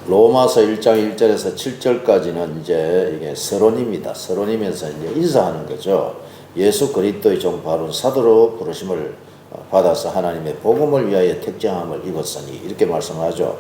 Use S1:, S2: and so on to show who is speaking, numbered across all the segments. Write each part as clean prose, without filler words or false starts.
S1: 로마서 1장 1절에서 7절까지는 이제 이게 서론입니다. 서론이면서 이제 인사하는 거죠. 예수 그리스도의 종 바로 사도로 부르심을 받아서 하나님의 복음을 위하여 택정함을 입었으니 이렇게 말씀하죠.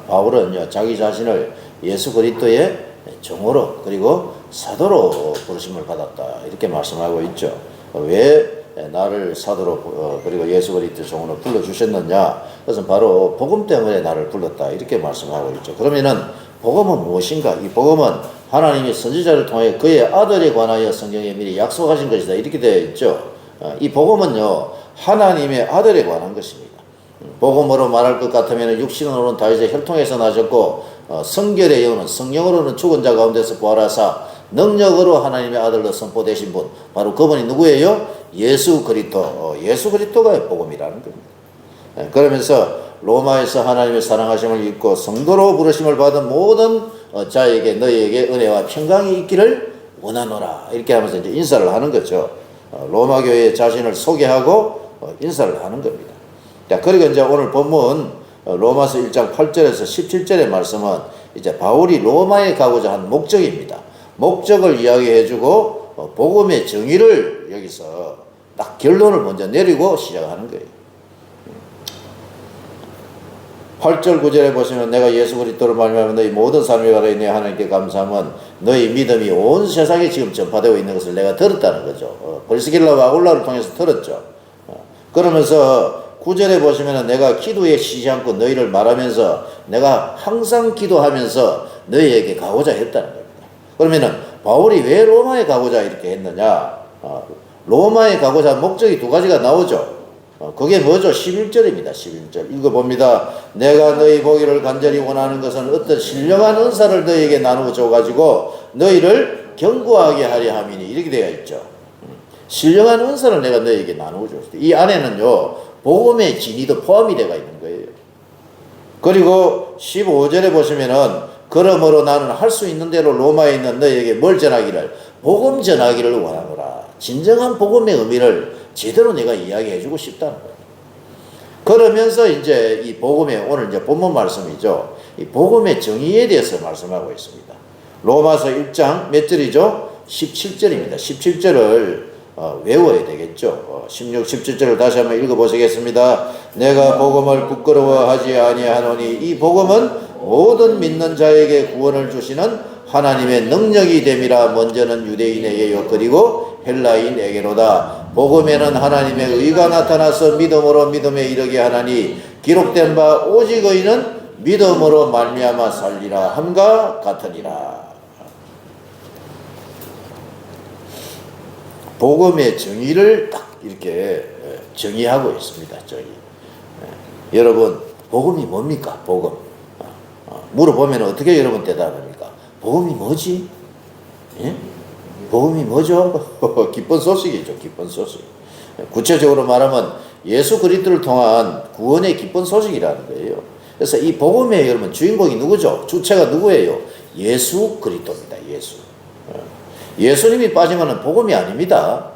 S1: 바울은요 자기 자신을 예수 그리스도의 종으로 그리고 사도로 부르심을 받았다 이렇게 말씀하고 있죠. 왜 나를 사도로 그리고 예수 그리스도 종으로 불러주셨느냐? 그것은 바로 복음 때문에 나를 불렀다 이렇게 말씀하고 있죠. 그러면은 복음은 무엇인가? 이 복음은 하나님이 선지자를 통해 그의 아들에 관하여 성경에 미리 약속하신 것이다 이렇게 되어 있죠. 이 복음은요 하나님의 아들에 관한 것입니다. 복음으로 말할 것 같으면 육신으로는 다윗의 혈통에서 나셨고 성결의 영은 성령으로는 죽은 자 가운데서 부활하사 능력으로 하나님의 아들로 선포되신 분 바로 그분이 누구예요? 예수 그리스도. 예수 그리스도가 복음이라는 겁니다. 그러면서 로마에서 하나님의 사랑하심을 입고 성도로 부르심을 받은 모든 자에게 너희에게 은혜와 평강이 있기를 원하노라 이렇게 하면서 이제 인사를 하는 거죠. 로마 교회에 자신을 소개하고 인사를 하는 겁니다. 자, 그리고 이제 오늘 본문 로마서 1장 8절에서 17절의 말씀은 이제 바울이 로마에 가고자 한 목적입니다. 목적을 이야기해주고 복음의 정의를 여기서 딱 결론을 먼저 내리고 시작하는 거예요. 8절 9절에 보시면 내가 예수 그리스도를 말미암아 너희 모든 삶에 관하여 내 하나님께 감사함은 너희 믿음이 온 세상에 지금 전파되고 있는 것을 내가 들었다는 거죠. 브리스길라와 아굴라를 통해서 들었죠. 그러면서 9절에 보시면 내가 기도에 쉬지 않고 너희를 말하면서 내가 항상 기도하면서 너희에게 가고자 했다는 겁니다. 그러면은 바울이 왜 로마에 가고자 이렇게 했느냐? 로마에 가고자 한 목적이 두 가지가 나오죠. 그게 뭐죠? 11절입니다. 11절 읽어봅니다. 내가 너희 보기를 간절히 원하는 것은 어떤 신령한 은사를 너희에게 나누어 줘가지고 너희를 견고하게 하려 함이니 이렇게 되어 있죠. 신령한 은사를 내가 너희에게 나누어 줬을 때 이 안에는요 복음의 진리도 포함이 되어 있는 거예요. 그리고 15절에 보시면은 그러므로 나는 할 수 있는 대로 로마에 있는 너희에게 뭘 전하기를 복음 전하기를 원하노라. 진정한 복음의 의미를 제대로 내가 이야기해 주고 싶다는 거예요. 그러면서 이제 이 복음의 오늘 이제 본문 말씀이죠. 이 복음의 정의에 대해서 말씀하고 있습니다. 로마서 1장 몇 절이죠? 17절입니다. 17절을 외워야 되겠죠. 16, 17절을 다시 한번 읽어보시겠습니다. 내가 복음을 부끄러워하지 아니하노니 이 복음은 모든 믿는 자에게 구원을 주시는 하나님의 능력이 됨이라. 먼저는 유대인에게요 그리고 헬라인에게로다. 복음에는 하나님의 의가 나타나서 믿음으로 믿음에 이르게 하나니 기록된 바 오직 의인은 믿음으로 말미암아 살리라 함과 같으니라. 복음의 정의를 딱 이렇게 정의하고 있습니다. 여러분 복음이 뭡니까? 복음 물어보면 어떻게 여러분 대답합니까? 복음이 뭐지? 예? 복음이 뭐죠? 기쁜 소식이죠. 기쁜 소식. 구체적으로 말하면 예수 그리스도를 통한 구원의 기쁜 소식이라는 거예요. 그래서 이 복음의 여러분 주인공이 누구죠? 주체가 누구예요? 예수 그리스도입니다. 예수. 예수님이 빠지면 복음이 아닙니다.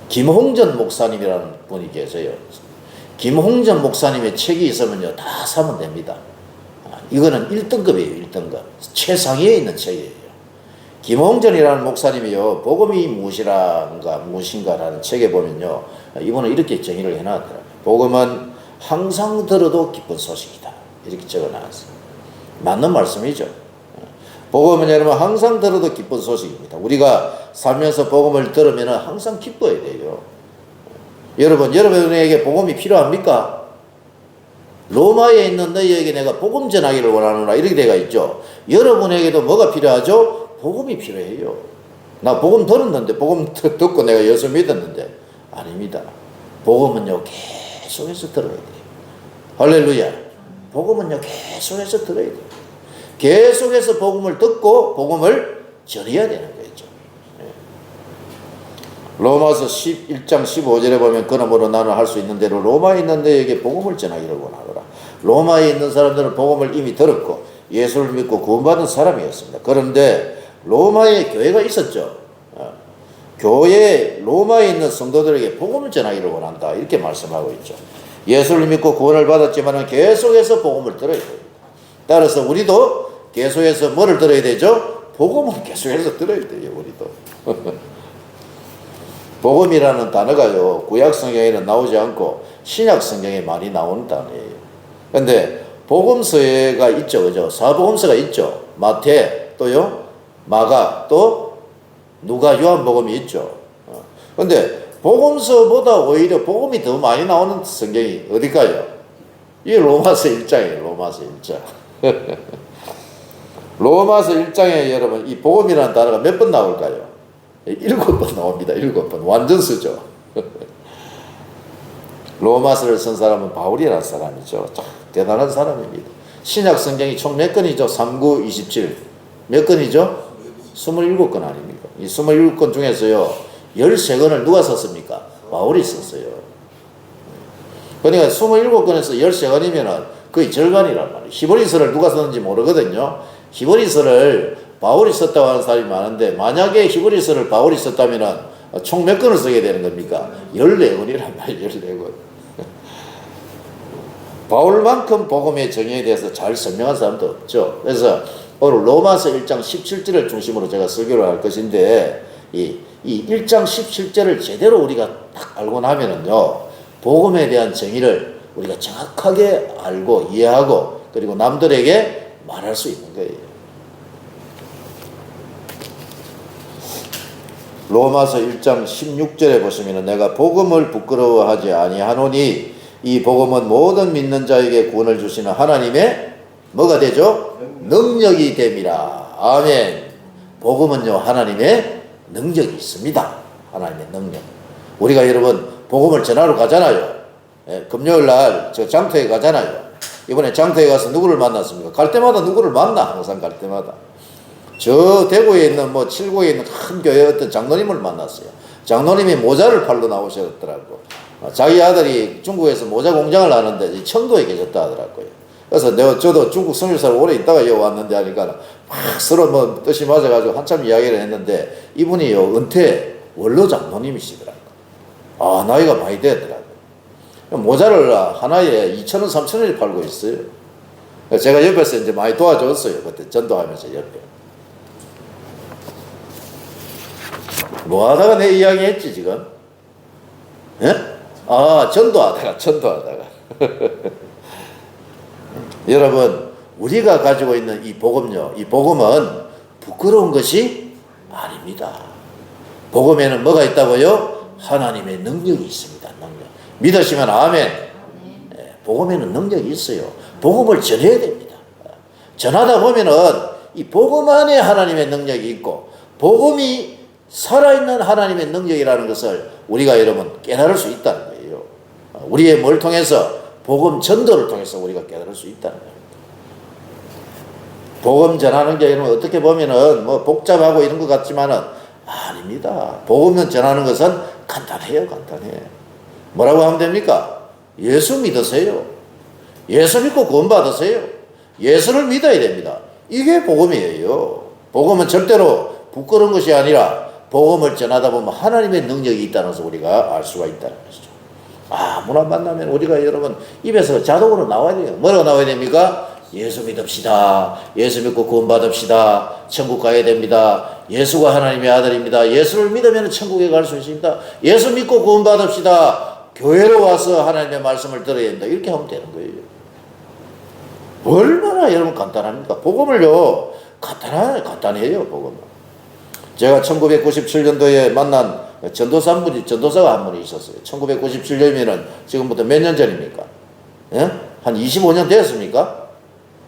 S1: 김홍전 목사님이라는 분이 계세요. 김홍전 목사님의 책이 있으면요 다 사면 됩니다. 이거는 1등급이에요. 1등급. 최상위에 있는 책이에요. 김홍전이라는 목사님이요 복음이 무엇인가라는 책에 보면요 이분은 이렇게 정의를 해놨더라고요. 복음은 항상 들어도 기쁜 소식이다 이렇게 적어놨어요. 맞는 말씀이죠. 복음은 여러분 항상 들어도 기쁜 소식입니다. 우리가 살면서 복음을 들으면 항상 기뻐야 돼요. 여러분에게 복음이 필요합니까? 로마에 있는 너희에게 내가 복음 전하기를 원하노라 이렇게 되어 있죠. 여러분에게도 뭐가 필요하죠? 복음이 필요해요. 나 복음 들었는데 복음 듣고 내가 예수 믿었는데 아닙니다. 복음은요 계속해서 들어야 돼요. 할렐루야. 복음은요 계속해서 들어야 돼요. 계속해서 복음을 듣고 복음을 전해야 되는 거죠. 로마서 1장 15절에 보면 그러므로 나는 할 수 있는 대로 로마에 있는 너에게 복음을 전하기를 원하노라. 로마에 있는 사람들은 복음을 이미 들었고 예수를 믿고 구원받은 사람이었습니다. 그런데 로마에 교회가 있었죠. 교회 로마에 있는 성도들에게 복음을 전하기를 원한다 이렇게 말씀하고 있죠. 예수를 믿고 구원을 받았지만 계속해서 복음을 들어야 됩니다. 따라서 우리도 계속해서 뭐를 들어야 되죠? 복음을 계속해서 들어야 돼요. 우리도. 복음이라는 단어가요, 구약 성경에는 나오지 않고 신약 성경에 많이 나오는 단어예요. 근데 복음서가 있죠, 그죠? 사복음서가 있죠. 마태, 또요, 마가, 또 누가, 요한복음이 있죠. 근데 복음서보다 오히려 복음이 더 많이 나오는 성경이 어딜까요? 이게 로마서 1장이에요. 로마서 1장. 로마서 1장에 여러분 이 복음이라는 단어가 몇 번 나올까요? 7번 나옵니다. 7번. 완전 쓰죠. 로마서를 쓴 사람은 바울이라는 사람이죠. 참 대단한 사람입니다. 신약 성경이 총 몇 건이죠? 39, 27. 몇 건이죠? 27건 아닙니까? 이 27건 중에서요, 13건을 누가 썼습니까? 바울이 썼어요. 그러니까 27건에서 13건이면 거의 절반이란 말이에요. 히브리서를 누가 썼는지 모르거든요. 히브리서를 바울이 썼다고 하는 사람이 많은데, 만약에 히브리서를 바울이 썼다면 총 몇 건을 쓰게 되는 겁니까? 14건이란 말이에요. 14건. 바울만큼 복음의 정의에 대해서 잘 설명한 사람도 없죠. 그래서 오늘 로마서 1장 17절을 중심으로 제가 설교를 할 것인데, 이 1장 17절을 제대로 우리가 딱 알고 나면은요, 복음에 대한 정의를 우리가 정확하게 알고 이해하고 그리고 남들에게 말할 수 있는 거예요. 로마서 1장 16절에 보시면 내가 복음을 부끄러워하지 아니하노니 이 복음은 모든 믿는 자에게 구원을 주시는 하나님의 뭐가 되죠? 능력이 됨이라. 아멘. 복음은요, 하나님의 능력이 있습니다. 하나님의 능력. 우리가 여러분 복음을 전하러 가잖아요. 금요일 날 저 장터에 가잖아요. 이번에 장터에 가서 누구를 만났습니까? 갈 때마다 누구를 만나. 항상 갈 때마다. 저 대구에 있는 칠곡에 있는 큰 교회 어떤 장로님을 만났어요. 장로님이 모자를 팔러 나오셨더라고. 자기 아들이 중국에서 모자 공장을 하는데 청도에 계셨다 하더라고요. 그래서 저도 중국 성일사를 오래 있다가 여기 왔는데 하니까 막 서로 뜻이 맞아가지고 한참 이야기를 했는데 이분이요, 은퇴 원로 장로님이시더라고요. 아, 나이가 많이 되더라고요. 모자를 하나에 2,000원, 3,000원에 팔고 있어요. 제가 옆에서 이제 많이 도와줬어요. 그때 전도하면서 옆에. 뭐 하다가 내 이야기 했지, 지금? 예? 아, 전도하다가. 여러분, 우리가 가지고 있는 이 복음요, 이 복음은 부끄러운 것이 아닙니다. 복음에는 뭐가 있다고요? 하나님의 능력이 있습니다. 능력. 믿으시면 아멘. 예, 복음에는 능력이 있어요. 복음을 전해야 됩니다. 전하다 보면은 이 복음 안에 하나님의 능력이 있고 복음이 살아있는 하나님의 능력이라는 것을 우리가 여러분 깨달을 수 있다는 거예요. 우리의 뭘 통해서? 복음 전도를 통해서 우리가 깨달을 수 있다는 거예요. 복음 전하는 게 여러분 어떻게 보면은 복잡하고 이런 것 같지만은 아닙니다. 복음 전하는 것은 간단해요. 간단해. 뭐라고 하면 됩니까? 예수 믿으세요. 예수 믿고 구원 받으세요. 예수를 믿어야 됩니다. 이게 복음이에요. 복음은 절대로 부끄러운 것이 아니라 복음을 전하다 보면 하나님의 능력이 있다는 것을 우리가 알 수가 있다는 것이죠. 아무나 만나면 우리가 여러분 입에서 자동으로 나와야 돼요. 뭐라고 나와야 됩니까? 예수 믿읍시다. 예수 믿고 구원 받읍시다. 천국 가야 됩니다. 예수가 하나님의 아들입니다. 예수를 믿으면 천국에 갈 수 있습니다. 예수 믿고 구원 받읍시다. 교회로 와서 하나님의 말씀을 들어야 된다. 이렇게 하면 되는 거예요. 얼마나 여러분 간단합니까? 복음을요, 간단해요, 복음은. 제가 1997년도에 만난 전도사가 한 분이 있었어요. 1997년이면 지금부터 몇 년 전입니까? 예? 한 25년 됐습니까?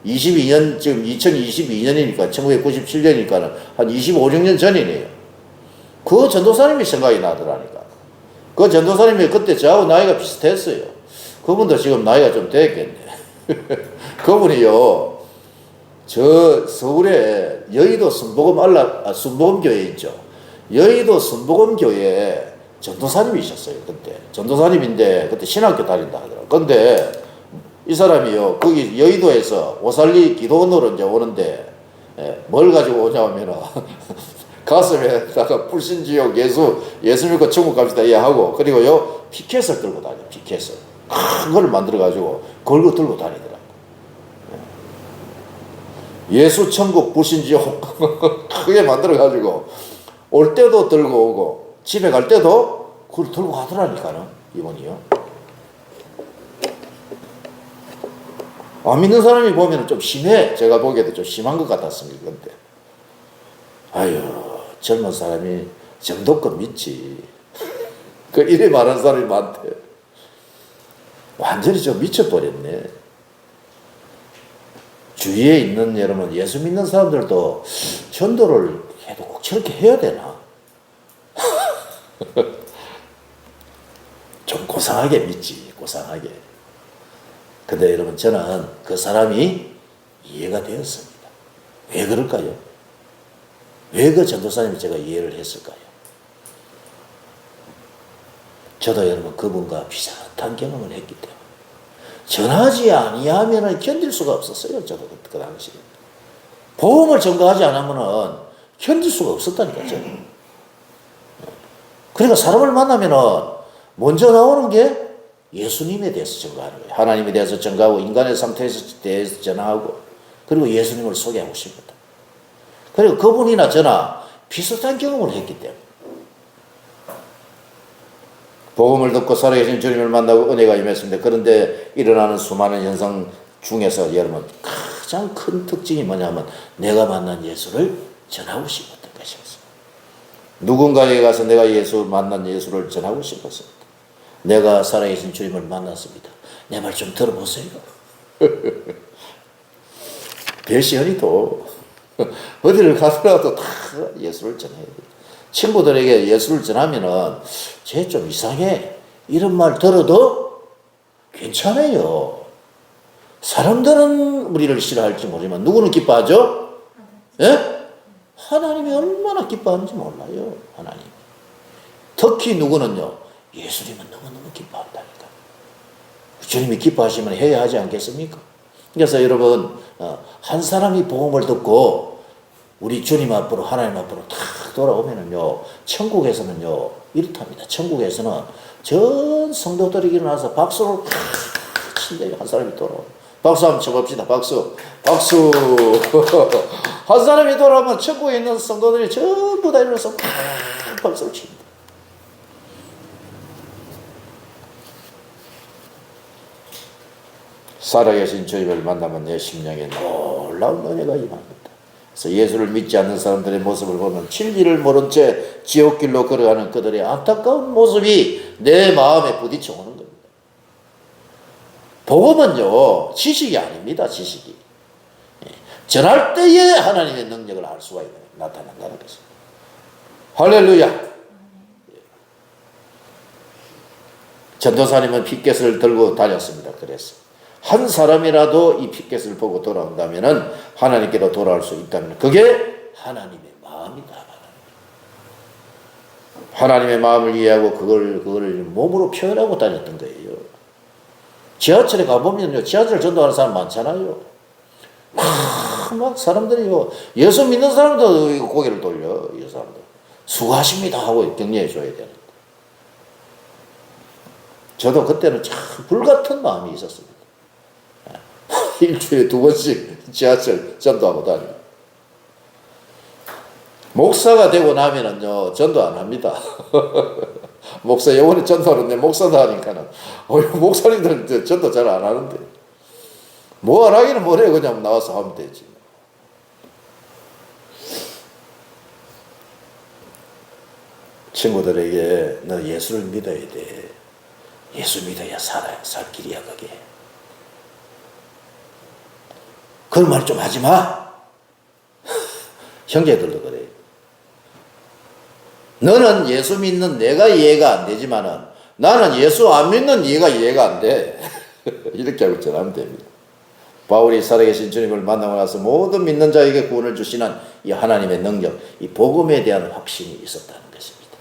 S1: 22년, 지금 2022년이니까, 1997년이니까 한 25, 6년 전이네요. 그 전도사님이 생각이 나더라니까. 그 전도사님이 그때 저하고 나이가 비슷했어요. 그분도 지금 나이가 좀 됐겠네. 그분이요, 저 서울에 여의도 순복음교회 있죠. 여의도 순복음교회에 전도사님이셨어요. 그때 전도사님인데 그때 신학교 다닌다 하더라고요. 근데 이 사람이요, 거기 여의도에서 오살리 기도원으로 이제 오는데, 뭘 가지고 오냐면 가슴에다가 불신지옥 예수 믿고 천국 갑시다 하고, 그리고요 피켓을 들고 다녀요. 피켓을. 큰 걸 만들어가지고 걸고 들고 다니더라고. 예수 천국 불신지옥 크게 만들어가지고 올 때도 들고 오고 집에 갈 때도 그걸 들고 가더라니까는 이분이요. 안 믿는 사람이 보면 좀 심해. 제가 보기에도 좀 심한 것 같았습니다. 근데 아유, 젊은 사람이 정도껏 믿지. 그 이래 말하는 사람이 많대. 완전히 좀 미쳐버렸네. 주위에 있는 여러분, 예수 믿는 사람들도 전도를 해도 꼭 저렇게 해야 되나? 좀 고상하게 믿지, 고상하게. 근데 여러분, 저는 그 사람이 이해가 되었습니다. 왜 그럴까요? 왜 그 전도사님이 제가 이해를 했을까요? 저도 여러분 그분과 비슷한 경험을 했기 때문에 전하지 아니하면 견딜 수가 없었어요. 저도 그 당시에. 복음을 전가하지 않으면 견딜 수가 없었다니까, 저는. 그러니까 사람을 만나면 먼저 나오는 게 예수님에 대해서 전가하는 거예요. 하나님에 대해서 전가하고 인간의 상태에 대해서 전하고 그리고 예수님을 소개하고 싶었다. 그리고 그분이나 저나 비슷한 경험을 했기 때문에 복음을 듣고 살아계신 주님을 만나고 은혜가 임했습니다. 그런데 일어나는 수많은 현상 중에서 여러분 가장 큰 특징이 뭐냐면 내가 만난 예수를 전하고 싶었던 것이었습니다. 누군가에게 가서 내가 만난 예수를 전하고 싶었습니다. 내가 살아계신 주님을 만났습니다. 내 말 좀 들어보세요. 배시현이도 어디를 가더라도 다 예수를 전해야 돼요. 친구들에게 예수를 전하면은 쟤 좀 이상해 이런 말 들어도 괜찮아요. 사람들은 우리를 싫어할지 모르지만 누구는 기뻐하죠? 예? 하나님이 얼마나 기뻐하는지 몰라요. 하나님. 특히 누구는요? 예수님은 너무너무 기뻐한다니까. 주님이 기뻐하시면 해야 하지 않겠습니까? 그래서 여러분 한 사람이 복음을 듣고 우리 주님 앞으로 하나님 앞으로 탁 돌아오면은요 천국에서는요 이렇답니다. 천국에서는 전 성도들이 일어나서 박수를 탁 친대요. 한 사람이 돌아오면 박수 한번 쳐봅시다. 박수 박수. 한 사람이 돌아오면 천국에 있는 성도들이 전부 다 일어나서 탁 박수를 칩니다. 살아계신 주님을 만나면 내 심령에 놀라운 은혜가 임합니다. 그래서 예수를 믿지 않는 사람들의 모습을 보면 진리를 모른 채 지옥길로 걸어가는 그들의 안타까운 모습이 내 마음에 부딪혀 오는 겁니다. 복음은요 지식이 아닙니다. 지식이. 전할 때에 하나님의 능력을 알 수가 있는 나타난다는 것입니다. 할렐루야. 전도사님은 핏깃을 들고 다녔습니다. 그래서 한 사람이라도 이 핏깃을 보고 돌아온다면 하나님께로 돌아올 수 있다면 그게 하나님의 마음이다. 하나님의 마음을 이해하고 그걸 몸으로 표현하고 다녔던 거예요. 지하철에 가보면요 지하철 전도하는 사람 많잖아요. 막 사람들이요 예수 믿는 사람도 고개를 돌려. 이 사람들 수고하십니다 하고 격려해 줘야 되는. 저도 그때는 참 불같은 마음이 있었습니다. 일주일에 2번씩 지하철 전도하고 다니고. 목사가 되고 나면은요, 전도 안 합니다. 목사, 영원히 전도하는데 목사도 하니까는, 목사님들은 전도 잘 안 하는데. 뭐 안 하기는 뭐래, 그냥 나와서 하면 되지. 친구들에게 너 예수를 믿어야 돼. 예수 믿어야 살 길이야, 그게. 그런 말 좀 하지 마. 형제들도 그래. 너는 예수 믿는 내가 이해가 안 되지만은 나는 예수 안 믿는 네가 이해가 안 돼. 이렇게 하고 전하면 됩니다. 바울이 살아계신 주님을 만나고 나서 모든 믿는 자에게 구원을 주시는 이 하나님의 능력, 이 복음에 대한 확신이 있었다는 것입니다.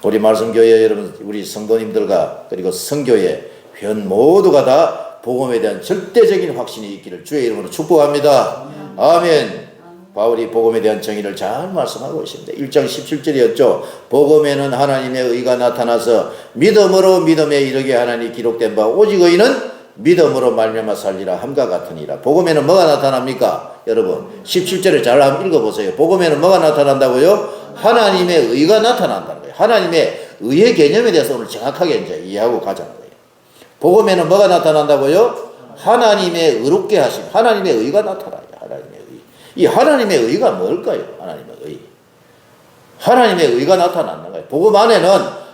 S1: 우리 말씀교회 여러분, 우리 성도님들과 그리고 성교회 회원 모두가 다 복음에 대한 절대적인 확신이 있기를 주의 이름으로 축복합니다. 아멘. 바울이 복음에 대한 정의를 잘 말씀하고 있습니다. 1장 17절이었죠. 복음에는 하나님의 의가 나타나서 믿음으로 믿음에 이르게 하나니 기록된 바 오직 의는 믿음으로 말미암아 살리라 함과 같으니라. 복음에는 뭐가 나타납니까? 여러분 17절을 잘 한번 읽어보세요. 복음에는 뭐가 나타난다고요? 하나님의 의가 나타난다는 거예요. 하나님의 의의 개념에 대해서 오늘 정확하게 이제 이해하고 가자는 거예요. 복음에는 뭐가 나타난다고요? 하나님의 의롭게 하심, 하나님의 의가 나타나요. 하나님의 의. 이 하나님의 의가 뭘까요? 하나님의 의. 하나님의 의가 나타나는 거예요. 복음 안에는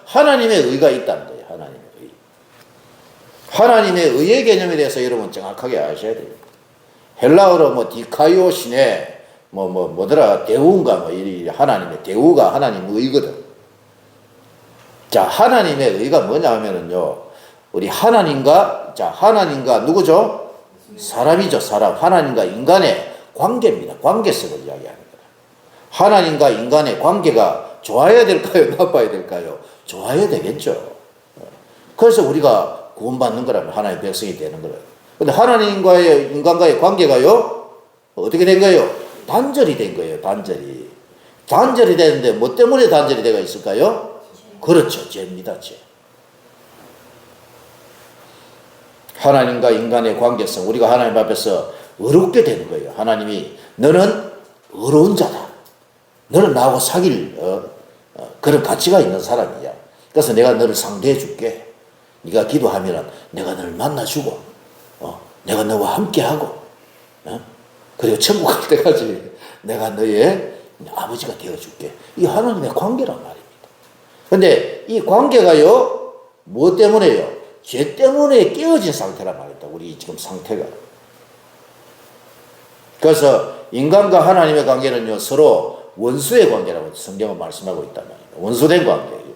S1: 하나님의 의가 있다는 거예요. 하나님의 의. 하나님의 의의 개념에 대해서 여러분 정확하게 아셔야 돼요. 헬라어로 뭐 디카이오시네 뭐더라 대우인가 뭐 이 하나님의 대우가 하나님의 의거든. 자, 하나님의 의가 뭐냐 하면은요. 우리 하나님과 누구죠? 사람이죠. 사람. 하나님과 인간의 관계입니다. 관계성을 이야기하는 거예요. 하나님과 인간의 관계가 좋아야 될까요? 나빠야 될까요? 좋아야 되겠죠. 그래서 우리가 구원받는 거라면 하나님의 백성이 되는 거예요. 근데 하나님과의 인간과의 관계가요, 어떻게 된 거예요? 단절이 된 거예요. 단절이. 단절이 되는데 뭐 때문에 단절이 되어 있을까요? 그렇죠. 죄입니다. 죄. 하나님과 인간의 관계성, 우리가 하나님 앞에서 의롭게 되는 거예요. 하나님이 너는 의로운 자다. 너는 나하고 사귈 그런 가치가 있는 사람이야. 그래서 내가 너를 상대해 줄게. 네가 기도하면 내가 너를 만나주고 내가 너와 함께하고 그리고 천국 갈 때까지 내가 너의 아버지가 되어줄게. 이 하나님의 관계란 말입니다. 그런데 이 관계가요, 뭐 때문에요? 죄 때문에 깨어진 상태란 말이다. 우리 지금 상태가. 그래서 인간과 하나님의 관계는요, 서로 원수의 관계라고 성경은 말씀하고 있단 말이에요. 원수된 관계예요.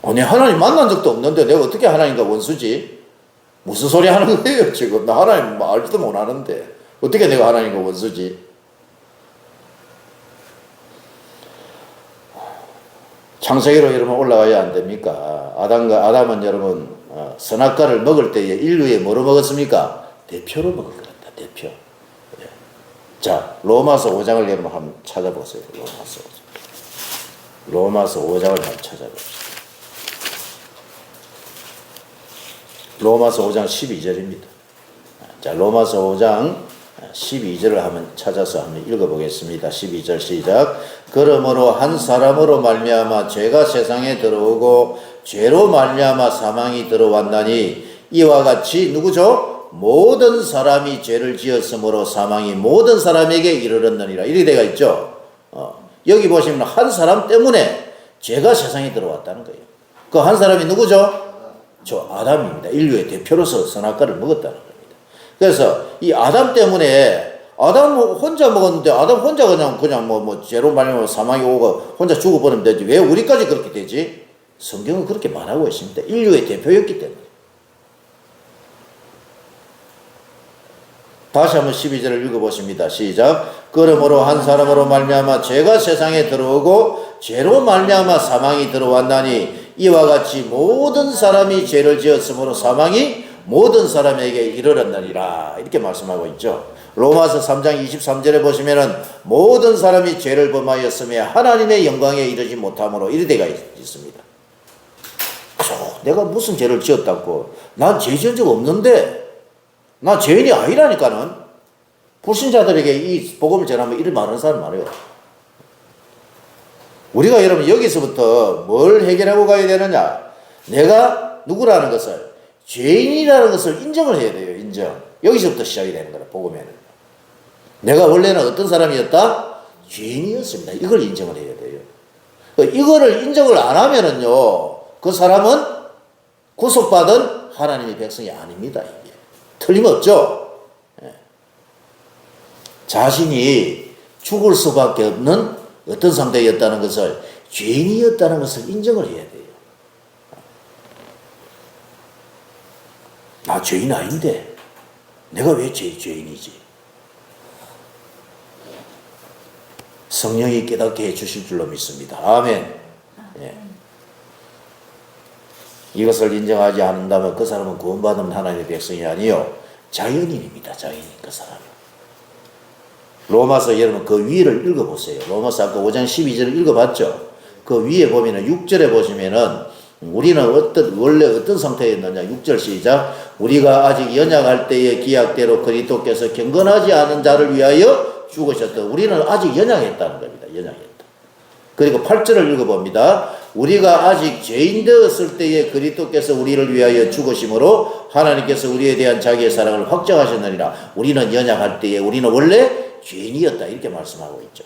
S1: 아니, 하나님 만난 적도 없는데 내가 어떻게 하나님과 원수지? 무슨 소리 하는 거예요, 지금? 나 하나님 알지도 못하는데. 어떻게 내가 하나님과 원수지? 창세기로 여러분 올라가야 안 됩니까? 아담은 여러분 선악과를 먹을 때에 인류에 뭐로 먹었습니까? 대표로 먹을 것 같다. 대표. 예. 자, 로마서 5장을 여러분 한번 찾아보세요. 로마서 5장을 한번 찾아봅시다. 로마서 5장 12절입니다. 자, 로마서 5장 12절을 한번 찾아서 한번 읽어보겠습니다. 12절 시작. 그러므로 한 사람으로 말미암아 죄가 세상에 들어오고 죄로 말미암아 사망이 들어왔나니 이와 같이 누구죠? 모든 사람이 죄를 지었으므로 사망이 모든 사람에게 이르렀느니라. 이렇게 되어 있죠. 여기 보시면 한 사람 때문에 죄가 세상에 들어왔다는 거예요. 그 한 사람이 누구죠? 저 아담입니다. 인류의 대표로서 선악과를 먹었다는 겁니다. 그래서 이 아담 때문에 아담 혼자 먹었는데 아담 혼자 그냥 뭐 죄로 말미암아 사망이 오고 혼자 죽어버리면 되지. 왜 우리까지 그렇게 되지? 성경은 그렇게 말하고 있습니다. 인류의 대표였기 때문에. 다시 한번 12절을 읽어보십니다. 시작. 그러므로 한 사람으로 말미암아 죄가 세상에 들어오고 죄로 말미암아 사망이 들어왔나니 이와 같이 모든 사람이 죄를 지었으므로 사망이 모든 사람에게 이르렀느니라. 이렇게 말씀하고 있죠. 로마서 3장 23절에 보시면은 모든 사람이 죄를 범하였으며 하나님의 영광에 이르지 못함으로 이르게 되어 있습니다. 내가 무슨 죄를 지었다고? 난 죄 지은 적 없는데, 나 죄인이 아니라니까는. 불신자들에게 이 복음을 전하면 이를 말하는 사람 말이에요. 우리가 여러분 여기서부터 뭘 해결하고 가야 되느냐? 내가 누구라는 것을, 죄인이라는 것을 인정을 해야 돼요. 인정. 여기서부터 시작이 되는 거라. 복음에는 내가 원래는 어떤 사람이었다? 죄인이었습니다. 이걸 인정을 해야 돼요. 이거를 인정을 안 하면은요, 그 사람은 구속받은 하나님의 백성이 아닙니다. 이게 틀림없죠. 예. 자신이 죽을 수밖에 없는 어떤 상태였다는 것을, 죄인이었다는 것을 인정을 해야 돼요. 나 죄인 아닌데 내가 왜 죄인이지? 성령이 깨닫게 해주실 줄로 믿습니다. 아멘. 예. 이것을 인정하지 않는다면 그 사람은 구원받은 하나님의 백성이 아니요 자연인입니다. 자연인 그 사람은. 로마서 여러분 그 위를 읽어보세요. 로마서 아까 5장 12절을 읽어봤죠. 그 위에 보면은 6절에 보시면은 우리는 원래 어떤 상태였느냐. 6절 시작. 우리가 아직 연약할 때의 기약대로 그리스도께서 경건하지 않은 자를 위하여 죽으셨다. 우리는 아직 연약했다는 겁니다. 연약했다. 그리고 8절을 읽어봅니다. 우리가 아직 죄인 되었을 때에 그리스도께서 우리를 위하여 죽으심으로 하나님께서 우리에 대한 자기의 사랑을 확정하셨느니라. 우리는 연약할 때에 우리는 원래 죄인이었다. 이렇게 말씀하고 있죠.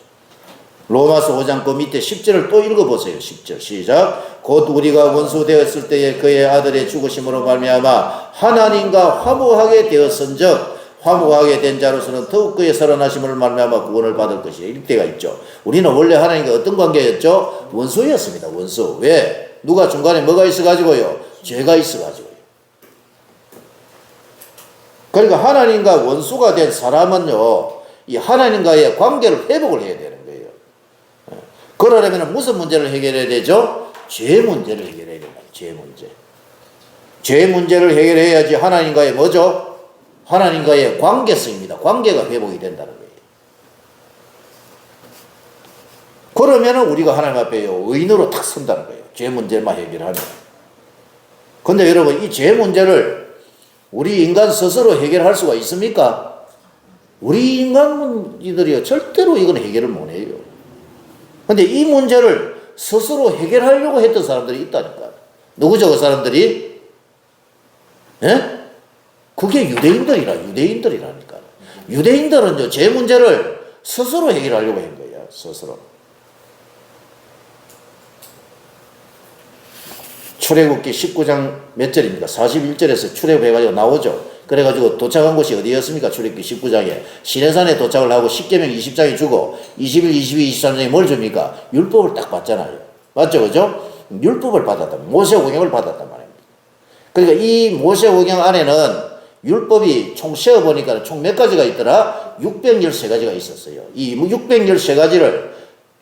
S1: 로마서 5장 그 밑에 10절을 또 읽어보세요. 10절 시작. 곧 우리가 원수 되었을 때에 그의 아들의 죽으심으로 말미암아 하나님과 화목하게 되었은즉 화목하게 된 자로서는 더욱 그의 살아나심을 말미암아 구원을 받을 것이라. 이때가 있죠. 우리는 원래 하나님과 어떤 관계였죠? 원수였습니다. 원수. 왜? 누가 중간에 뭐가 있어가지고요? 죄가 있어가지고요. 그러니까 하나님과 원수가 된 사람은요, 이 하나님과의 관계를 회복을 해야 되는 거예요. 그러려면 무슨 문제를 해결해야 되죠? 죄 문제를 해결해야 된다. 죄 문제. 죄 문제를 해결해야지 하나님과의 뭐죠? 하나님과의 관계성입니다. 관계가 회복이 된다는 거예요. 그러면 우리가 하나님 앞에요, 의인으로 탁 선다는 거예요. 죄 문제만 해결하면. 근데 여러분, 이 죄 문제를 우리 인간 스스로 해결할 수가 있습니까? 우리 인간들이요, 절대로 이건 해결을 못 해요. 근데 이 문제를 스스로 해결하려고 했던 사람들이 있다니까. 누구죠, 그 사람들이? 예? 그게 유대인들이라니까. 유대인들은요, 제 문제를 스스로 해결하려고 한 거야, 스스로. 출애굽기 19장 몇 절입니까? 41절에서 출애굽해가지고 나오죠. 그래가지고 도착한 곳이 어디였습니까? 출애굽기 19장에. 시내산에 도착을 하고 십계명 20장이 주고 21, 22, 23장에 뭘 줍니까? 율법을 딱 받잖아요. 맞죠? 그죠? 율법을 받았다. 모세오경을 받았단 말입니다. 그러니까 이 모세오경 안에는 율법이 총 세어보니까 총 몇 가지가 있더라? 613가지가 있었어요. 이 613가지를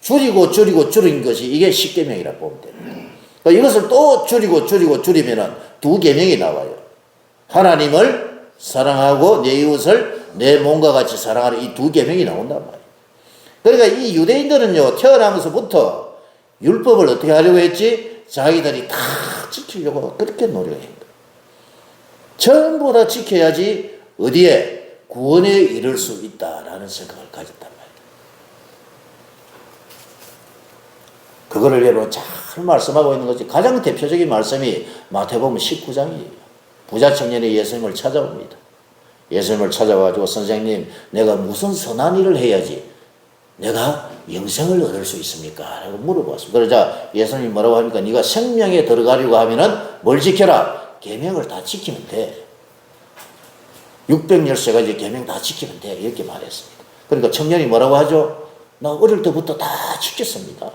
S1: 줄인 것이 이게 십계명이라고 보면 됩니다. 그러니까 이것을 또 줄이면은 두 계명이 나와요. 하나님을 사랑하고 내 이웃을 내 몸과 같이 사랑하는 이 두 계명이 나온단 말이에요. 그러니까 이 유대인들은요, 태어나면서부터 율법을 어떻게 하려고 했지? 자기들이 다 지키려고 그렇게 노력한 거예요. 전부 다 지켜야지 어디에? 구원에 이를 수 있다라는 생각을 가졌단 말이에요. 그거를 여러분 잘 말씀하고 있는 거지. 가장 대표적인 말씀이 마태복음 19장이에요. 부자 청년이 예수님을 찾아옵니다. 예수님을 찾아와가지고 선생님, 내가 무슨 선한 일을 해야지 내가 영생을 얻을 수 있습니까? 라고 물어봤습니다. 그러자 예수님이 뭐라고 합니까? 네가 생명에 들어가려고 하면은 뭘 지켜라? 계명을 다 지키면 돼. 613가지 계명 다 지키면 돼. 이렇게 말했습니다. 그러니까 청년이 뭐라고 하죠? 나 어릴 때부터 다 지켰습니다.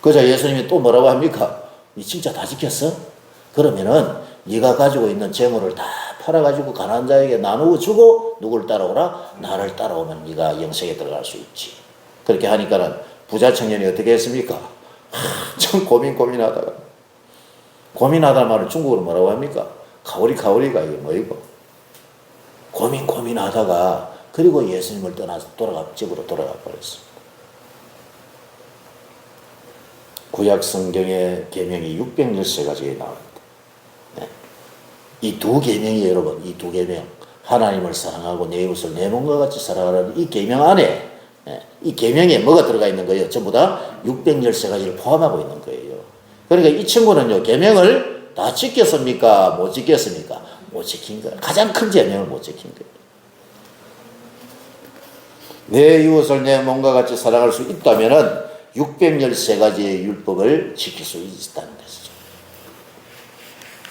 S1: 그러자 예수님이 또 뭐라고 합니까? 니 진짜 다 지켰어? 그러면은 네가 가지고 있는 재물을 다 팔아가지고 가난한 자에게 나누어 주고 누굴 따라오라? 나를 따라오면 네가 영생에 들어갈 수 있지. 그렇게 하니까는 부자 청년이 어떻게 했습니까? 참 고민하다 말은 중국어로 뭐라고 합니까? 카오리가 이게 뭐이고? 고민하다가 그리고 예수님을 떠나서 집으로 돌아가 버렸습니다. 구약 성경의 계명이 613가지가 나옵니다. 네. 이 두 계명이 여러분, 이 두 계명, 하나님을 사랑하고 내 이웃을 내 몸과 같이 사랑하라는 이 계명 안에, 네, 이 계명에 뭐가 들어가 있는 거예요? 전부 다 613가지를 포함하고 있는 거예요. 그러니까 이 친구는요, 계명을 다 지켰습니까? 못 지켰습니까? 못 지킨 거예요. 가장 큰 계명을 못 지킨 거예요. 내 이웃을 내 몸과 같이 사랑할 수 있다면은 613가지의 율법을 지킬 수 있다는 것이죠.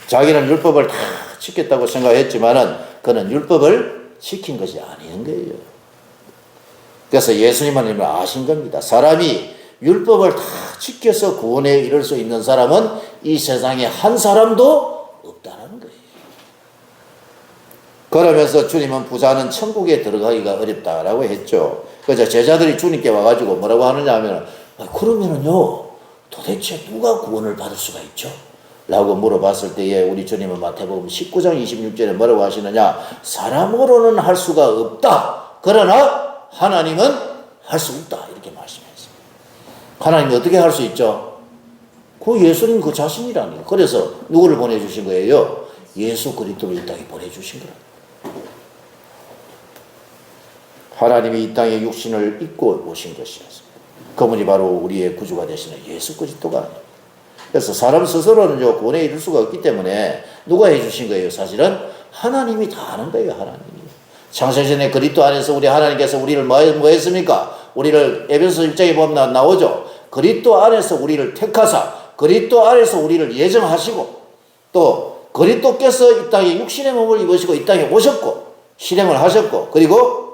S1: 자기는 율법을 다 지켰다고 생각했지만은 그는 율법을 지킨 것이 아닌 거예요. 그래서 예수님 하나님을 아신 겁니다. 사람이 율법을 다 지켜서 구원에 이를 수 있는 사람은 이 세상에 한 사람도 없다는 거예요. 그러면서 주님은 부자는 천국에 들어가기가 어렵다라고 했죠. 그래서 제자들이 주님께 와가지고 뭐라고 하느냐 하면, 그러면은요, 도대체 누가 구원을 받을 수가 있죠? 라고 물어봤을 때에 우리 주님은 마태복음 19장 26절에 뭐라고 하시느냐? 사람으로는 할 수가 없다. 그러나 하나님은 할 수 없다. 이렇게 말씀했어요. 하나님이 어떻게 할 수 있죠? 그 예수님 그 자신이라니까. 그래서 누구를 보내주신 거예요? 예수 그리스도를 이 땅에 보내주신 거라. 하나님이 이 땅에 육신을 입고 오신 것이었습니다. 그분이 바로 우리의 구주가 되시는 예수 그리스도가 아닙니다. 그래서 사람 스스로는 구원에 이를 수가 없기 때문에 누가 해주신 거예요? 사실은 하나님이 다 하는 거예요. 하나님이. 창세전에 그리스도 안에서 우리 하나님께서 우리를 뭐 했습니까? 우리를 에베소 1장에 보면 나오죠. 그리스도 안에서 우리를 택하사 그리스도 안에서 우리를 예정하시고 또 그리스도께서 이 땅에 육신의 몸을 입으시고 이 땅에 오셨고 실행을 하셨고 그리고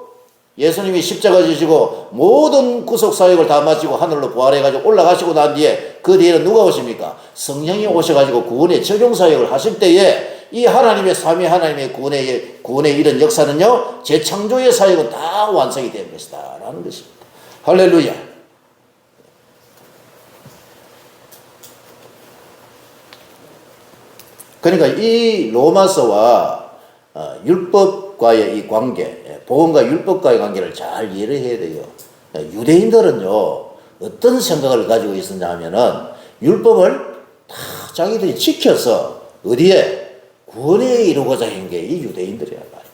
S1: 예수님이 십자가 지시고 모든 구속사역을 다 마치고 하늘로 부활해가지고 올라가시고 난 뒤에 그 뒤에는 누가 오십니까? 성령이 오셔가지고 구원의 적용사역을 하실 때에 이 하나님의 삼위 하나님의 구원의 이런 역사는요 재창조의 사역은 다 완성이 된 것이다 라는 것입니다. 할렐루야. 그러니까 이 로마서와 율법과의 이 관계, 복음과 율법과의 관계를 잘 이해를 해야 돼요. 유대인들은요 어떤 생각을 가지고 있었냐 하면은 율법을 다 자기들이 지켜서 어디에 구원에 이루고자 한 게 이 유대인들이란 말입니다.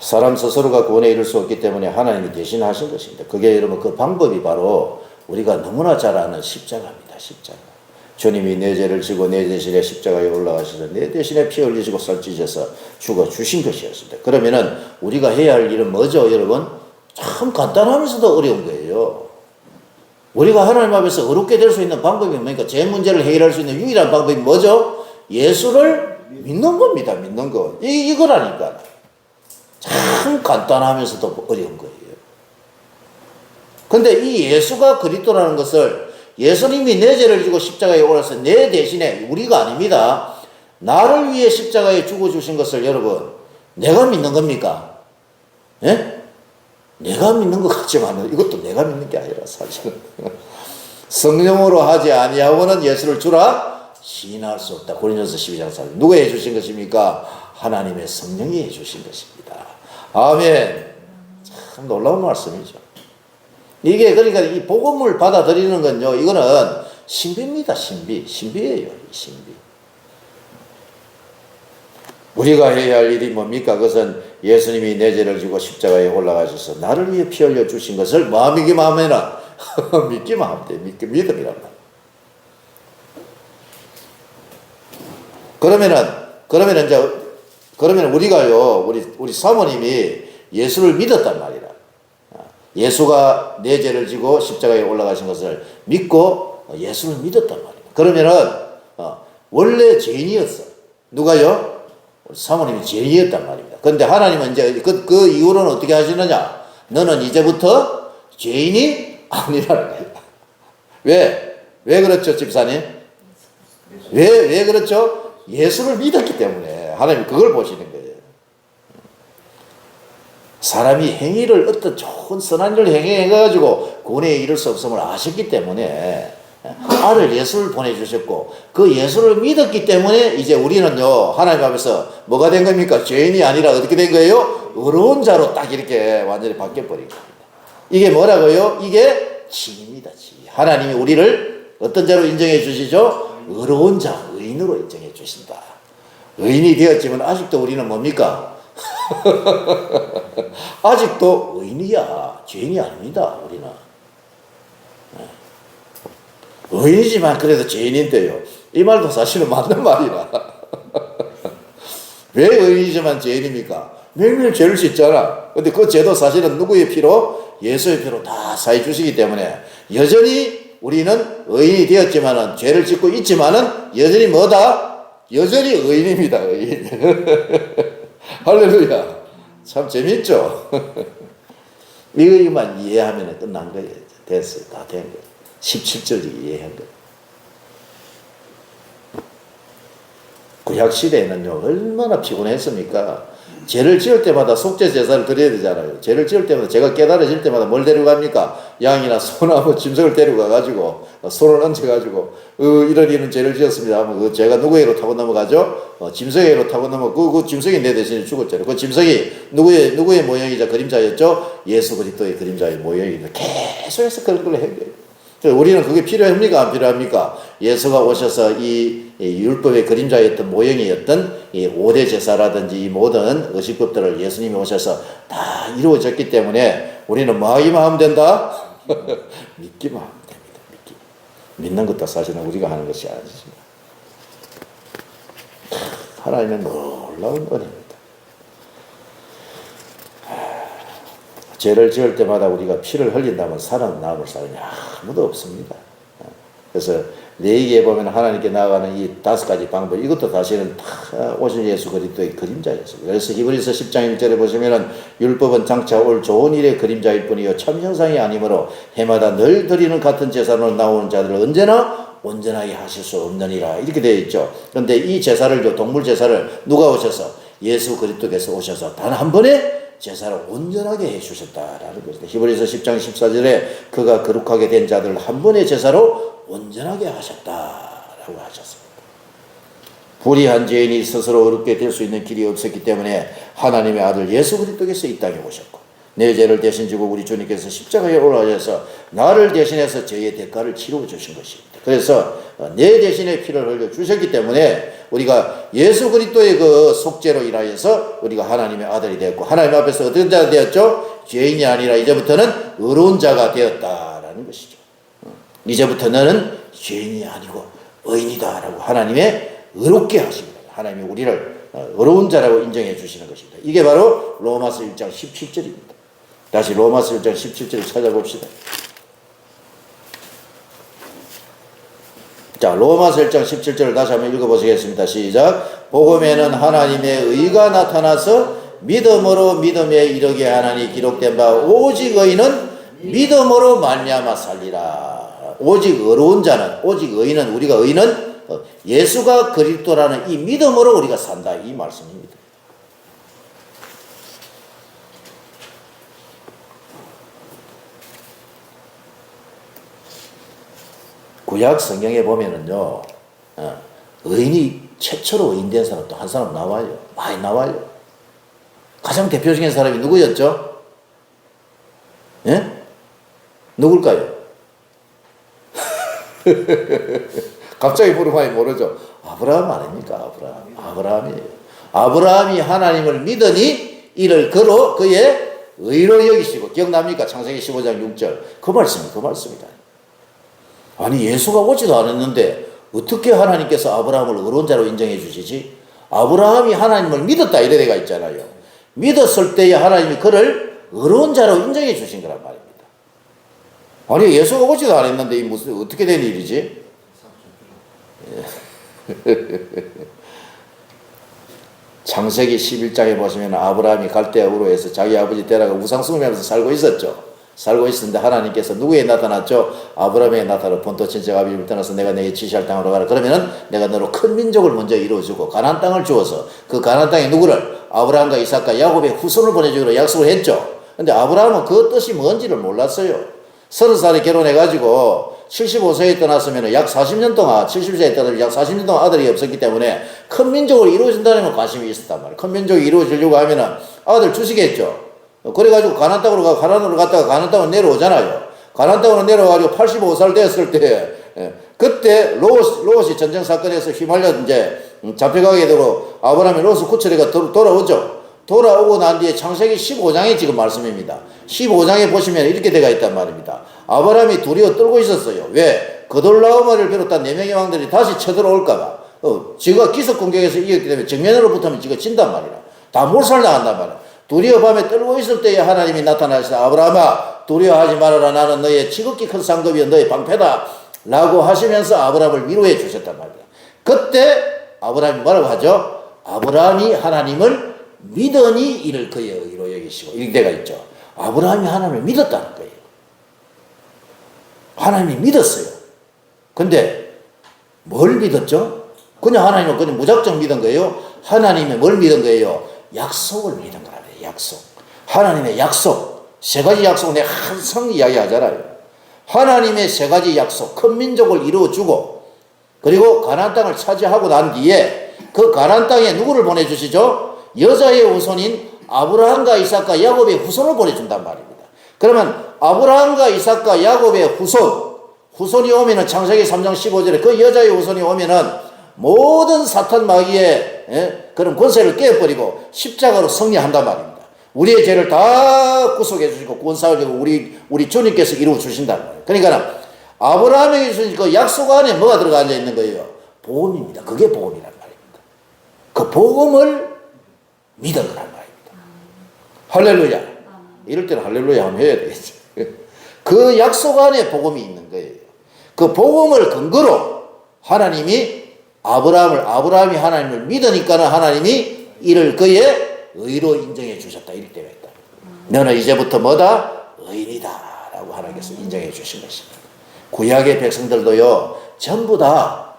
S1: 사람 스스로가 구원에 이를 수 없기 때문에 하나님이 대신하신 것입니다. 그게 여러분 그 방법이 바로 우리가 너무나 잘 아는 십자가입니다. 십자가. 주님이 내 죄를 지고 내 대신에 십자가에 올라가셔서 내 대신에 피 흘리시고 썰찢어서 죽어 주신 것이었습니다. 그러면은 우리가 해야 할 일은 뭐죠, 여러분? 참 간단하면서도 어려운 거예요. 우리가 하나님 앞에서 어렵게 될 수 있는 방법이 뭡니까? 제 문제를 해결할 수 있는 유일한 방법이 뭐죠? 예수를 믿는 겁니다. 믿는 거. 이거라니까. 참 간단하면서도 어려운 거예요. 근데 이 예수가 그리스도라는 것을 예수님이 내 죄를 지고 십자가에 올라서 내 대신에 우리가 아닙니다. 나를 위해 십자가에 죽어주신 것을 여러분 내가 믿는 겁니까? 예? 내가 믿는 것 같지만 이것도 내가 믿는 게 아니라 사실은 성령으로 하지 아니하고는 예수를 주라 시인할 수 없다. 고린도서 12장 4절. 누가 해주신 것입니까? 하나님의 성령이 해주신 것입니다. 아멘. 참 놀라운 말씀이죠. 이게 그러니까 이 복음을 받아들이는 건요, 이거는 신비입니다. 신비예요. 신비. 우리가 해야 할 일이 뭡니까? 그것은 예수님이 내 죄를 지고 십자가에 올라가셔서 나를 위해 피 흘려 주신 것을 믿기만 하면은 믿기만 하면 돼. 믿음이란 말이야. 그러면 우리가요, 우리 사모님이 예수를 믿었단 말이라. 예수가 내 죄를 지고 십자가에 올라가신 것을 믿고 예수를 믿었단 말입니다. 그러면은 원래 죄인이었어. 누가요? 우리 사모님이 죄인이었단 말입니다. 그런데 하나님은 이제 그 이후로는 어떻게 하시느냐? 너는 이제부터 죄인이 아니라는 거예요. 왜 그렇죠, 집사님? 왜 그렇죠? 예수를 믿었기 때문에 하나님이 그걸 보시는 거예요. 사람이 행위를 어떤 좋은 선한 일을 행해가지고 구원에 이를 수 없음을 아셨기 때문에 아들 예수를 보내주셨고 그 예수를 믿었기 때문에 이제 우리는요 하나님 앞에서 뭐가 된 겁니까? 죄인이 아니라 어떻게 된 거예요? 의로운 자로 딱 이렇게 완전히 바뀌어버린 겁니다. 이게 뭐라고요? 이게 지입니다. 지. 하나님이 우리를 어떤 자로 인정해 주시죠? 의로운 자, 의인으로 인정해 주신다. 의인이 되었지만 아직도 우리는 뭡니까? 아직도 의인이야. 죄인이 아닙니다. 우리는 의인이지만 그래도 죄인인데요. 이 말도 사실은 맞는 말이라. 왜 의인이지만 죄인입니까? 매일매일 죄를 짓잖아. 근데 그 죄도 사실은 누구의 피로? 예수의 피로 다 사해 주시기 때문에 여전히 우리는 의인이 되었지만은 죄를 짓고 있지만은 여전히 뭐다? 여전히 의인입니다. 의인. 할렐루야. 참 재밌죠? 이거만 이해하면 끝난 거예요. 됐어요. 다 된 거예요. 17절이 이해한 거예요. 구약시대에는요, 얼마나 피곤했습니까? 죄를 지을 때마다 속죄 제사를 드려야 되잖아요. 죄를 지을 때마다, 제가 깨달아질 때마다 뭘 데리고 갑니까? 양이나 소나 뭐 짐승을 데리고 가가지고 손을 얹혀가지고 이런 죄를 지었습니다 하면 그 죄가 누구에게로 타고 넘어가죠? 짐승에게로 타고 그 짐승이 내 대신에 죽었잖아요. 그 짐승이 누구의 모형이자 그림자였죠? 예수 그리스도의 그림자의 모형입니다. 계속해서 그런 걸 해요. 우리는 그게 필요합니까? 안 필요합니까? 예수가 오셔서 이 율법의 그림자였던 모형이었던 이 5대 제사라든지 이 모든 의식법들을 예수님이 오셔서 다 이루어졌기 때문에 우리는 뭐 하기만 하면 된다? 믿기만 하면 됩니다. 믿는 것도 사실은 우리가 하는 것이 아니지. 하나님의 놀라운 은혜입니다. 죄를 지을 때마다 우리가 피를 흘린다면 살아남을 사람이 아무도 없습니다. 그래서 레위기에 보면 하나님께 나아가는 이 5가지 방법, 이것도 사실은 다 오신 예수 그리스도의 그림자였습니다. 그래서 히브리서 10장 1절에 보시면은 율법은 장차 올 좋은 일의 그림자일 뿐이요 참 형상이 아니므로 해마다 늘 드리는 같은 제사로 나오는 자들을 언제나 온전하게 하실 수 없느니라, 이렇게 되어 있죠. 그런데 이 제사를, 동물 제사를 누가 오셔서? 예수 그리스도께서 오셔서 단 한 번에 제사를 온전하게 해주셨다라는 것입니다. 히브리서 10장 14절에 그가 거룩하게 된 자들을 한 번의 제사로 온전하게 하셨다라고 하셨습니다. 불의한 죄인이 스스로 어렵게 될 수 있는 길이 없었기 때문에 하나님의 아들 예수 그리스도께서 이 땅에 오셨고, 내 죄를 대신 지고 우리 주님께서 십자가에 올라가셔서 나를 대신해서 죄의 대가를 치르고 주신 것입니다. 그래서 내 대신에 피를 흘려 주셨기 때문에 우리가 예수 그리스도의 그 속죄로 인하여서 우리가 하나님의 아들이 되었고, 하나님 앞에서 어떤 자가 되었죠? 죄인이 아니라 이제부터는 의로운 자가 되었다라는 것이죠. 이제부터 너는 죄인이 아니고 의인이다라고 하나님의 의롭게 하십니다. 하나님이 우리를 의로운 자라고 인정해 주시는 것입니다. 이게 바로 로마서 1장 17절입니다. 다시 로마서 1장 17절을 찾아봅시다. 자, 로마서 1장 17절을 다시 한번 읽어보시겠습니다. 시작. 복음에는 하나님의 의가 나타나서 믿음으로 믿음에 이르게 하나니 기록된 바 오직 의인은 믿음으로 말미암아 살리라. 오직 의로운 자는, 오직 의인은, 우리가 의인은 예수가 그리스도라는 이 믿음으로 우리가 산다, 이 말씀입니다. 구약 성경에 보면은요, 의인이 최초로 의인된 사람 또 한 사람 나와요. 많이 나와요. 가장 대표적인 사람이 누구였죠? 예? 누굴까요? 갑자기 물어봐야 모르죠. 아브라함 아닙니까? 아브라함이에요. 아브라함이 하나님을 믿으니 이를 그로 그의 의로 여기시고, 기억납니까? 창세기 15장 6절. 그 말씀이다. 아니, 예수가 오지도 않았는데 어떻게 하나님께서 아브라함을 의로운 자로 인정해 주시지? 아브라함이 하나님을 믿었다, 이래 데가 있잖아요. 믿었을 때에 하나님이 그를 의로운 자로 인정해 주신 거란 말입니다. 아니, 예수가 오지도 않았는데 이 무슨 어떻게 된 일이지? 창세기 11장에 보시면 아브라함이 갈대아 우르에서 자기 아버지 데라가 우상 숭배하면서 살고 있었는데 하나님께서 누구에 나타났죠? 아브라함에 나타나 본토 친척 아비를 떠나서 내가 내게 지시할 땅으로 가라. 그러면은 내가 너로 큰 민족을 먼저 이루어주고 가나안 땅을 주어서 그 가나안 땅에 누구를? 아브라함과 이삭과 야곱의 후손을 보내주기로 약속을 했죠. 근데 아브라함은 그 뜻이 뭔지를 몰랐어요. 30살에 결혼해가지고 75세에 떠났으면 약 40년 동안, 70세에 떠나면 약 40년 동안 아들이 없었기 때문에 큰 민족을 이루어진다는 관심이 있었단 말이에요. 큰 민족이 이루어지려고 하면은 아들 주시겠죠. 그래가지고 가나안 땅으로 갔다가 가나안 땅으로 내려오잖아요. 가나안 땅으로 내려와가지고 85살 됐을 때, 그때 롯이 전쟁 사건에서 휘말려 이제 잡혀가게 되고 아브라함이 롯을 구출해가 돌아오죠. 돌아오고 난 뒤에 창세기 15장에 지금 말씀입니다. 15장에 보시면 이렇게 되어 있단 말입니다. 아브라함이 두려워 떨고 있었어요. 왜? 그돌라오마를 비롯한 4명의 왕들이 다시 쳐들어올까봐. 지가 기습 공격에서 이겼기 때문에 정면으로 붙으면 지가 진단 말이라. 다 몰살당한단 말이야. 두려워 밤에 떨고 있을 때에 하나님이 나타나셔서 아브라함아 두려워하지 말아라. 나는 너의 지극히 큰 상급이여 너의 방패다. 라고 하시면서 아브라함을 위로해 주셨단 말이야. 그때 아브라함이 뭐라고 하죠? 아브라함이 하나님을 믿으니 이를 그의 의로 여기시고, 이렇게 되어 있죠. 아브라함이 하나님을 믿었다는 거예요. 하나님이 믿었어요. 근데 뭘 믿었죠? 그냥 하나님을 그냥 무작정 믿은 거예요? 하나님이 뭘 믿은 거예요? 약속을 믿은 거라고요. 약속. 하나님의 약속. 세 가지 약속 내가 항상 이야기하잖아요. 하나님의 세 가지 약속. 큰 민족을 이루어주고 그리고 가나안 땅을 차지하고 난 뒤에 그 가나안 땅에 누구를 보내주시죠? 여자의 후손인 아브라함과 이삭과 야곱의 후손을 보내준단 말입니다. 그러면 아브라함과 이삭과 야곱의 후손이 오면은 창세기 3장 15절에 그 여자의 후손이 오면은 모든 사탄 마귀의 그런 권세를 깨버리고 십자가로 승리한단 말입니다. 우리의 죄를 다 구속해 주시고 구원사를 주고 우리 주님께서 이루어 주신단 말이에요. 그러니까 아브라함에게 주신 그 약속 안에 뭐가 들어가 앉아 있는 거예요? 복음입니다. 그게 복음이란 말입니다. 그 복음을 믿은 거란 말입니다. 할렐루야. 이럴 때는 할렐루야 하면 해야 되겠죠. 그 약속 안에 복음이 있는 거예요. 그 복음을 근거로 하나님이 아브라함이 하나님을 믿으니까는 하나님이 이를 그의 의로 인정해 주셨다. 이럴 때가 있다. 너는 이제부터 뭐다? 의인이다. 라고 하나님께서 인정해 주신 것입니다. 구약의 백성들도요, 전부 다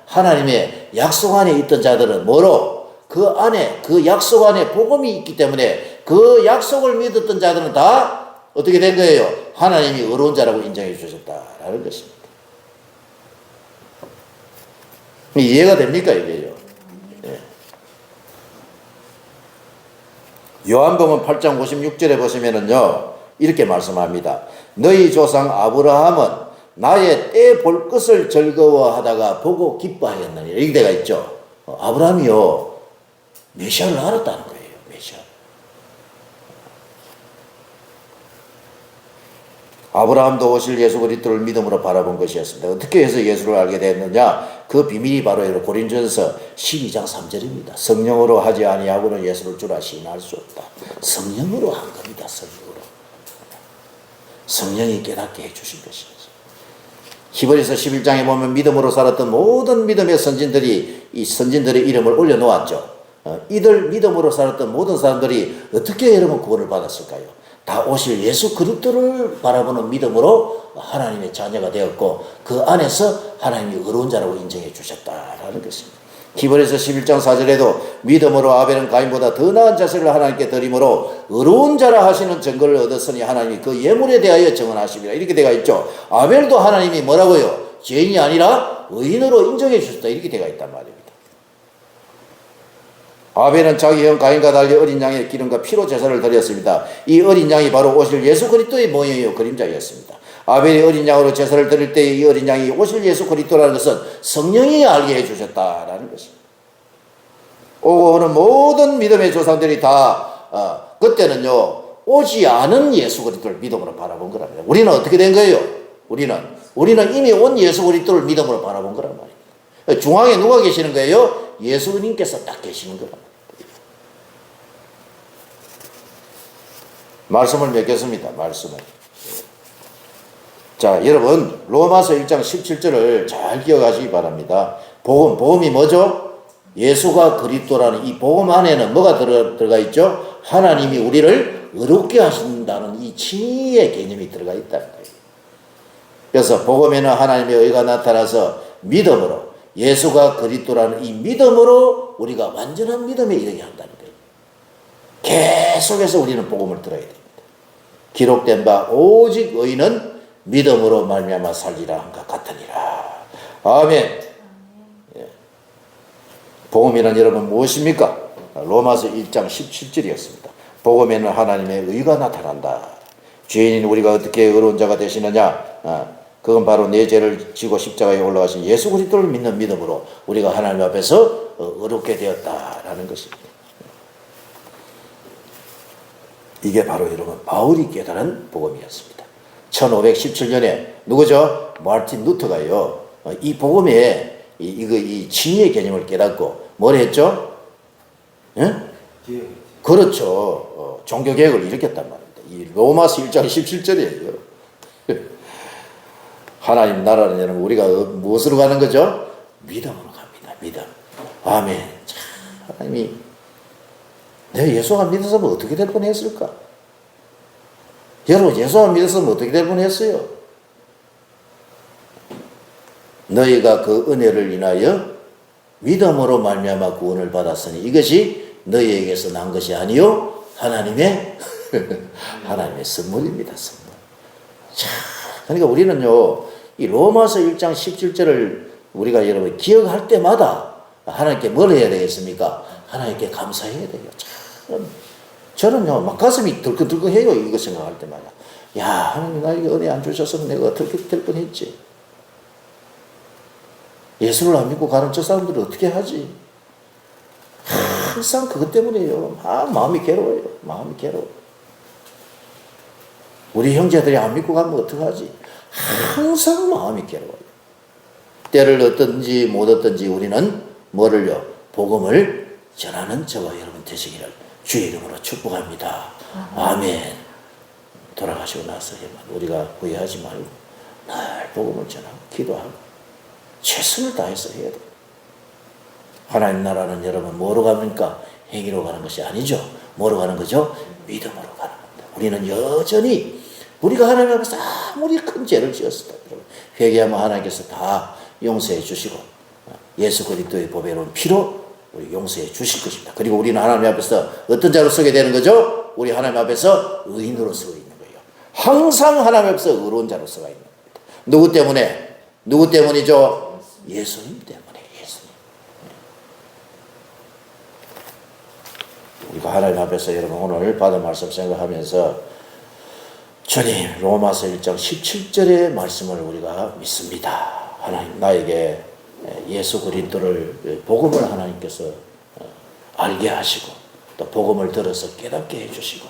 S1: 하나님의 약속 안에 있던 자들은 뭐로? 그 안에, 그 약속 안에 복음이 있기 때문에 그 약속을 믿었던 자들은 다 어떻게 된 거예요? 하나님이 의로운 자라고 인정해 주셨다라는 것입니다. 이해가 됩니까, 이게요? 네. 요한복음 8장 56절에 보시면은요, 이렇게 말씀합니다. 너희 조상 아브라함은 나의 때 볼 것을 즐거워하다가 보고 기뻐하였느니라. 이렇게 되어 있죠. 아브라함이요, 메시아를 알았다는 거예요. 메시아. 아브라함도 오실 예수 그리스도를 믿음으로 바라본 것이었습니다. 어떻게 해서 예수를 알게 됐느냐? 그 비밀이 바로 고린도전서 12장 3절입니다. 성령으로 하지 아니하고는 예수를 주라 시인할 수 없다. 성령으로 한 겁니다. 성령으로. 성령이 깨닫게 해주신 것입니다. 히브리서 11장에 보면 믿음으로 살았던 모든 믿음의 선진들이 이 선진들의 이름을 올려놓았죠. 이들 믿음으로 살았던 모든 사람들이 어떻게 여러분 구원을 받았을까요? 다 오실 예수 그리스도를 바라보는 믿음으로 하나님의 자녀가 되었고 그 안에서 하나님이 의로운 자라고 인정해 주셨다라는 것입니다. 히브리서 11장 4절에도 믿음으로 아벨은 가인보다 더 나은 자식을 하나님께 드림으로 의로운 자라 하시는 증거를 얻었으니 하나님이 그 예물에 대하여 증언하십니다. 이렇게 되어 있죠. 아벨도 하나님이 뭐라고요? 죄인이 아니라 의인으로 인정해 주셨다. 이렇게 되어 있단 말입니다. 아벨은 자기 형 가인과 달리 어린 양의 기름과 피로 제사를 드렸습니다. 이 어린 양이 바로 오실 예수 그리스도의 모형이요 그림자였습니다. 아벨이 어린 양으로 제사를 드릴 때 이 어린 양이 오실 예수 그리스도라는 것은 성령이 알게 해주셨다라는 것입니다. 오고 오는 모든 믿음의 조상들이 다 그때는요 오지 않은 예수 그리스도를 믿음으로 바라본 거랍니다. 우리는 어떻게 된 거예요? 우리는 이미 온 예수 그리스도를 믿음으로 바라본 거란 말이에요. 중앙에 누가 계시는 거예요? 예수님께서 딱 계시는 거란 말이에요. 말씀을 맺겠습니다. 말씀을. 자, 여러분 로마서 1장 17절을 잘 기억하시기 바랍니다. 복음이 뭐죠? 예수가 그리스도라는 이 복음 안에는 뭐가 들어가 있죠? 하나님이 우리를 의롭게 하신다는 이 칭의의 개념이 들어가 있다는 거예요. 그래서 복음에는 하나님의 의가 나타나서 믿음으로 예수가 그리스도라는 이 믿음으로 우리가 완전한 믿음에 이르게 한다는 거예요. 계속해서 우리는 복음을 들어야 됩니다. 기록된 바 오직 의인은 믿음으로 말미암아 살리라 한 것 같으니라. 아멘. 예. 복음이란 여러분 무엇입니까? 로마서 1장 17절이었습니다. 복음에는 하나님의 의가 나타난다. 죄인인 우리가 어떻게 의로운 자가 되시느냐? 그건 바로 내 죄를 지고 십자가에 올라가신 예수 그리스도를 믿는 믿음으로 우리가 하나님 앞에서 의롭게 되었다라는 것입니다. 이게 바로 여러분 바울이 깨달은 복음이었습니다. 1517년에 누구죠? 마르틴 루터가요. 이 복음에 이 칭의의 개념을 깨닫고 뭘 했죠? 예? 그렇죠. 종교개혁을 일으켰단 말입니다. 이 로마서 1장 17절이에요. 하나님 나라는 여러분 우리가 무엇으로 가는 거죠? 믿음으로 갑니다. 믿음. 아멘. 참, 하나님이 내가 예수 안 믿었으면 어떻게 될 뻔했을까? 여러분 예수 안 믿었으면 어떻게 될 뻔했어요? 너희가 그 은혜를 인하여 믿음으로 말미암아 구원을 받았으니 이것이 너희에게서 난 것이 아니요 하나님의 하나님의 선물입니다. 선물. 자, 그러니까 우리는요 이 로마서 1장 17절을 우리가 여러분 기억할 때마다 하나님께 뭘 해야 되겠습니까? 하나님께 감사해야 돼요. 참 저는요 막 가슴이 덜컹덜컹해요. 이거 생각할 때마다. 야, 하나님 나에게 은혜 안 주셔서 내가 어떻게 될 뻔했지. 예수를 안 믿고 가는 저 사람들은 어떻게 하지? 항상 그것 때문에요. 마음이 괴로워요. 마음이 괴로워. 우리 형제들이 안 믿고 가면 어떡하지? 항상 마음이 괴로워요. 때를 얻든지 못 얻든지 우리는 뭐를요? 복음을 전하는 저와 여러분 되시기를 주의 이름으로 축복합니다. 아멘. 돌아가시고 나서 우리가 후회하지 말고 늘 복음을 전하고 기도하고 최선을 다해서 해야 돼요. 하나님 나라는 여러분 뭐로 갑니까? 행위로 가는 것이 아니죠. 뭐로 가는 거죠? 믿음으로 가는 겁니다. 우리는 여전히 우리가 하나님 앞에서 아무리 큰 죄를 지었어도 회개하면 하나님께서 다 용서해 주시고 예수 그리스도의 보배로운 피로 우리 용서해 주실 것입니다. 그리고 우리는 하나님 앞에서 어떤 자로 서게 되는 거죠? 우리 하나님 앞에서 의인으로 서고 있는 거예요. 항상 하나님 앞에서 의로운 자로 서가 있는 겁니다. 누구 때문에? 누구 때문이죠? 예수님 때문에. 예수님. 우리가 하나님 앞에서 여러분 오늘 받은 말씀 생각하면서 주님 로마서 1장 17절의 말씀을 우리가 믿습니다. 하나님 나에게 예수 그리스도를 복음을 하나님께서 알게 하시고 또 복음을 들어서 깨닫게 해주시고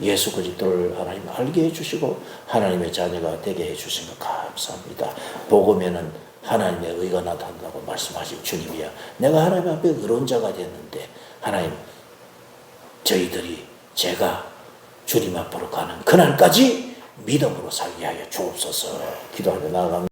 S1: 예수 그리스도를 하나님 알게 해주시고 하나님의 자녀가 되게 해주신 것 감사합니다. 복음에는 하나님의 의가 나타난다고 말씀하신 주님이야. 내가 하나님 앞에 의로운 자가 됐는데 하나님 제가 주님 앞으로 가는 그날까지 믿음으로 살게 하여 주옵소서. 기도하며 나아갑니다.